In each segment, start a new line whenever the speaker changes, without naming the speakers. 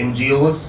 NGOs,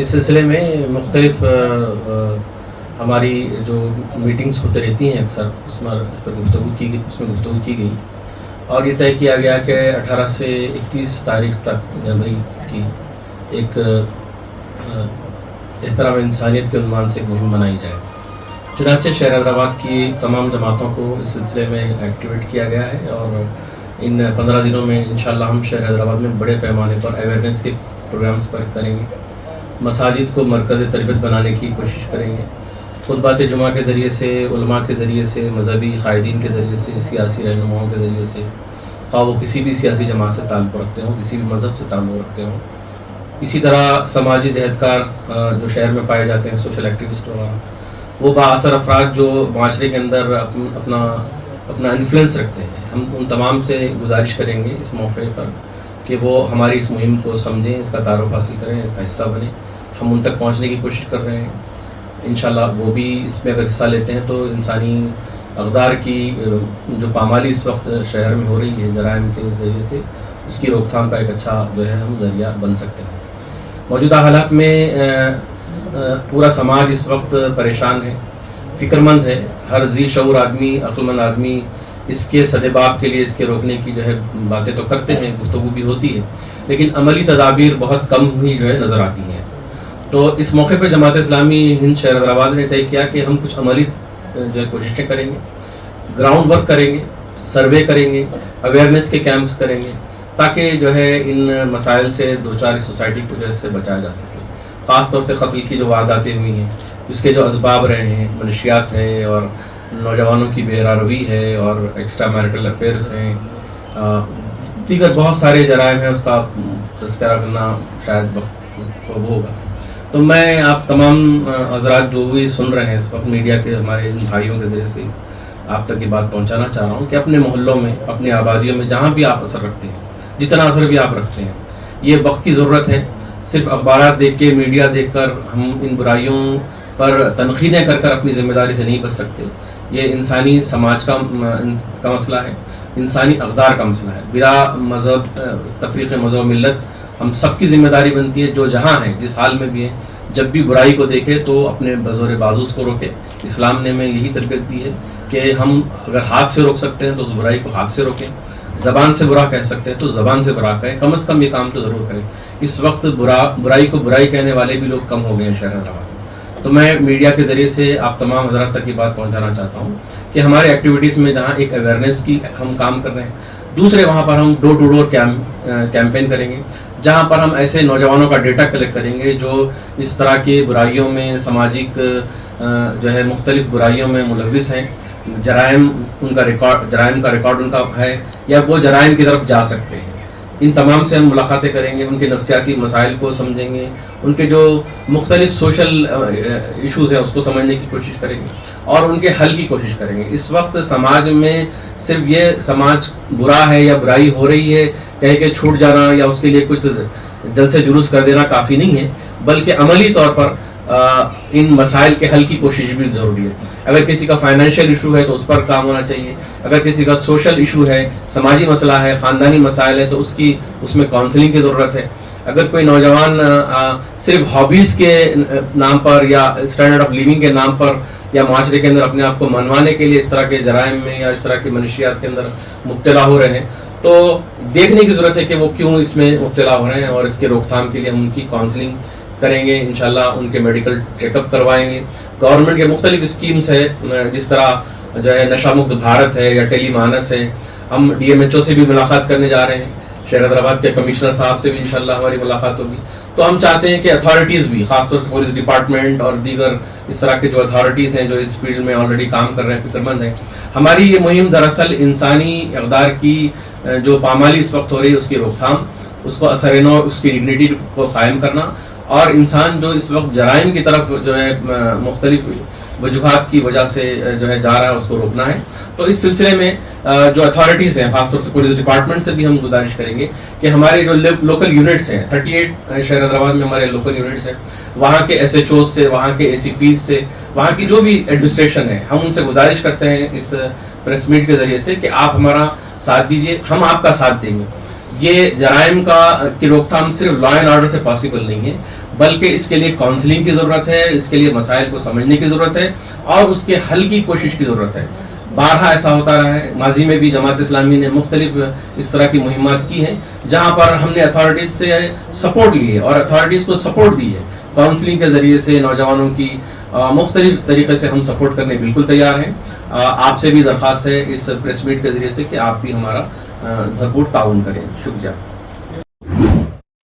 اس سلسلے میں مختلف ہماری جو میٹنگز ہوتے رہتی ہیں اکثر اس میں گفتگو کی گئی اور یہ طے کیا گیا کہ 18 سے 31 تاریخ تک جنوری کی ایک احترام انسانیت کے عنوان سے مہم منائی جائے. چنانچہ شہر حیدرآباد کی تمام جماعتوں کو اس سلسلے میں ایکٹیویٹ کیا گیا ہے اور ان 15 دنوں میں انشاءاللہ ہم شہر حیدرآباد میں بڑے پیمانے پر اویئرنیس کے پروگرامز پر کریں گے. مساجد کو مرکز تربیت بنانے کی کوشش کریں گے. خطبات جمعہ کے ذریعے سے، علماء کے ذریعے سے، مذہبی قائدین کے ذریعے سے، سیاسی رہنماؤں کے ذریعے سے، خواہ وہ کسی بھی سیاسی جماعت سے تعلق رکھتے ہوں، کسی بھی مذہب سے تعلق رکھتے ہوں. اسی طرح سماجی جہدکار جو شہر میں پائے جاتے ہیں، سوشل ایکٹیوسٹ وغیرہ، وہ بااثر افراد جو معاشرے کے اندر اپنا انفلوئنس رکھتے ہیں، ہم ان تمام سے گزارش کریں گے اس موقع پر کہ وہ ہماری اس مہم کو سمجھیں، اس کا تعارف حاصل کریں، اس کا حصہ بنیں. ہم ان تک پہنچنے کی کوشش کر رہے ہیں. انشاءاللہ وہ بھی اس میں اگر حصہ لیتے ہیں تو انسانی اقدار کی جو پامالی اس وقت شہر میں ہو رہی ہے جرائم کے ذریعے سے، اس کی روک تھام کا ایک اچھا جو ہے ہم ذریعہ بن سکتے ہیں. موجودہ حالات میں پورا سماج اس وقت پریشان ہے، فکر مند ہے. ہر ذی شعور آدمی، عقل مند آدمی اس کے سدباب کے لیے اس کے روکنے کی جو ہے باتیں تو کرتے ہیں، گفتگو بھی ہوتی ہے، لیکن عملی تدابیر بہت کم ہی جو ہے نظر آتی ہیں. تو اس موقع پہ جماعت اسلامی ہند شہر حیدرآباد نے طے کیا کہ ہم کچھ عملی جو ہے کوششیں کریں گے، گراؤنڈ ورک کریں گے، سروے کریں گے، اویئرنیس کے کیمپس کریں گے، تاکہ جو ہے ان مسائل سے دوچار سوسائٹی کو جو ہے اس سے بچایا جا سکے. خاص طور سے قتل کی جو وارداتیں ہوئی ہیں، اس کے جو اسباب رہے ہیں، منشیات ہیں اور نوجوانوں کی بے روی ہے اور ایکسٹرا میرٹل افیئرس ہیں، دیگر بہت سارے جرائم ہیں، اس کا تذکرہ کرنا شاید وقت وہ ہوگا. تو میں آپ تمام حضرات جو بھی سن رہے ہیں اس وقت میڈیا کے ہمارے بھائیوں کے ذریعے سے آپ تک یہ بات پہنچانا چاہ رہا ہوں کہ اپنے محلوں میں، اپنی آبادیوں میں جہاں بھی آپ اثر رکھتے ہیں، جتنا اثر بھی آپ رکھتے ہیں، یہ وقت کی ضرورت ہے. صرف اخبارات دیکھ کے، میڈیا دیکھ کر ہم ان برائیوں پر تنقیدیں کر اپنی ذمہ داری سے نہیں بچ سکتے. یہ انسانی سماج کا مسئلہ ہے، انسانی اقدار کا مسئلہ ہے. بلا مذہب، تفریق مذہب و ملت ہم سب کی ذمہ داری بنتی ہے، جو جہاں ہیں، جس حال میں بھی ہیں، جب بھی برائی کو دیکھے تو اپنے بزور بازو کو روکے. اسلام نے ہمیں یہی تربیت دی ہے کہ ہم اگر ہاتھ سے روک سکتے ہیں تو اس برائی کو ہاتھ سے روکیں، زبان سے برا کہہ سکتے ہیں تو زبان سے برا کہیں، کم از کم یہ کام تو ضرور کریں. اس وقت برائی کو برائی کہنے والے بھی لوگ کم ہو گئے ہیں شہر حیدرآباد میں. تو میں میڈیا کے ذریعے سے آپ تمام حضرات تک یہ بات پہنچانا چاہتا ہوں کہ ہمارے ایکٹیویٹیز میں جہاں ایک اویئرنیس کی ہم کام کر رہے ہیں، دوسرے وہاں پر ہم ڈور ٹو ڈور کیمپین کریں گے، جہاں پر ہم ایسے نوجوانوں کا ڈیٹا کلیکٹ کریں گے جو اس طرح کی برائیوں میں، سماجک جو ہے مختلف برائیوں میں ملوث ہیں، جرائم کا ریکارڈ ان کا ہے یا وہ جرائم کی طرف جا سکتے ہیں. ان تمام سے ہم ملاقاتیں کریں گے، ان کے نفسیاتی مسائل کو سمجھیں گے، ان کے جو مختلف سوشل ایشوز ہیں اس کو سمجھنے کی کوشش کریں گے اور ان کے حل کی کوشش کریں گے. اس وقت سماج میں صرف یہ سماج برا ہے یا برائی ہو رہی ہے کہہ کے چھوٹ جانا یا اس کے لیے کچھ جلسے جلوس کر دینا کافی نہیں ہے، بلکہ عملی طور پر ان مسائل کے حل کی کوشش بھی ضروری ہے. اگر کسی کا فائنینشیل ایشو ہے تو اس پر کام ہونا چاہیے، اگر کسی کا سوشل ایشو ہے، سماجی مسئلہ ہے، خاندانی مسائل ہے تو اس میں کاؤنسلنگ کی ضرورت ہے. اگر کوئی نوجوان صرف ہابیز کے نام پر یا اسٹینڈرڈ آف لیونگ کے نام پر یا معاشرے کے اندر اپنے آپ کو منوانے کے لیے اس طرح کے جرائم میں یا اس طرح کی منشیات کے اندر مبتلا ہو رہے ہیں تو دیکھنے کی ضرورت ہے کہ وہ کیوں اس میں مبتلا ہو رہے ہیں اور اس کے روک تھام کے لیے ہم ان کی کاؤنسلنگ کریں گے. انشاءاللہ ان کے میڈیکل چیک اپ کروائیں گے. گورنمنٹ کے مختلف اسکیمز ہے، جس طرح جو ہے نشہ مکت بھارت ہے یا ٹیلی مانس ہے. ہم DMHO سے بھی ملاقات کرنے جا رہے ہیں، شہر حیدرآباد کے کمشنر صاحب سے بھی انشاءاللہ ہماری ملاقات ہوگی. تو ہم چاہتے ہیں کہ اتھارٹیز بھی، خاص طور سے پولیس ڈپارٹمنٹ اور دیگر اس طرح کے جو اتھارٹیز ہیں جو اس فیلڈ میں آلریڈی کام کر رہے ہیں، فکر مند ہیں. ہماری یہ مہم دراصل انسانی اقدار کی جو پامالی اس وقت ہو رہی ہے اس کی روک تھام، اس کو اثر نو، اس کی ڈگنیٹی کو قائم کرنا اور انسان جو اس وقت جرائم کی طرف جو ہے مختلف وجوہات کی وجہ سے جو ہے جا رہا ہے اس کو روکنا ہے. تو اس سلسلے میں جو اتھارٹیز ہیں، خاص طور سے پولیس ڈپارٹمنٹ سے بھی ہم گزارش کریں گے کہ ہمارے جو لوکل یونٹس ہیں، 38 شہر حیدرآباد میں ہمارے لوکل یونٹس ہیں، وہاں کے SHOs سے، وہاں کے ACPs سے، وہاں کی جو بھی ایڈمنسٹریشن ہے، ہم ان سے گزارش کرتے ہیں اس پریس میٹ کے ذریعے سے کہ آپ ہمارا ساتھ دیجیے، ہم آپ کا ساتھ دیں گے. یہ جرائم کی روک تھام صرف لا اینڈ آرڈر سے پاسبل نہیں ہے، بلکہ اس کے لیے کاؤنسلنگ کی ضرورت ہے، اس کے لیے مسائل کو سمجھنے کی ضرورت ہے اور اس کے حل کی کوشش کی ضرورت ہے۔ بارہا ایسا ہوتا رہا ہے، ماضی میں بھی جماعت اسلامی نے مختلف اس طرح کی مہمات کی ہیں جہاں پر ہم نے اتھارٹیز سے سپورٹ لی ہے اور اتھارٹیز کو سپورٹ دی ہے، کاؤنسلنگ کے ذریعے سے نوجوانوں کی مختلف طریقے سے ہم سپورٹ کرنے بالکل تیار ہیں۔ آپ سے بھی درخواست ہے اس پریس میٹ کے ذریعے سے کہ آپ بھی ہمارا بھرپور تعاون کریں۔ شکریہ۔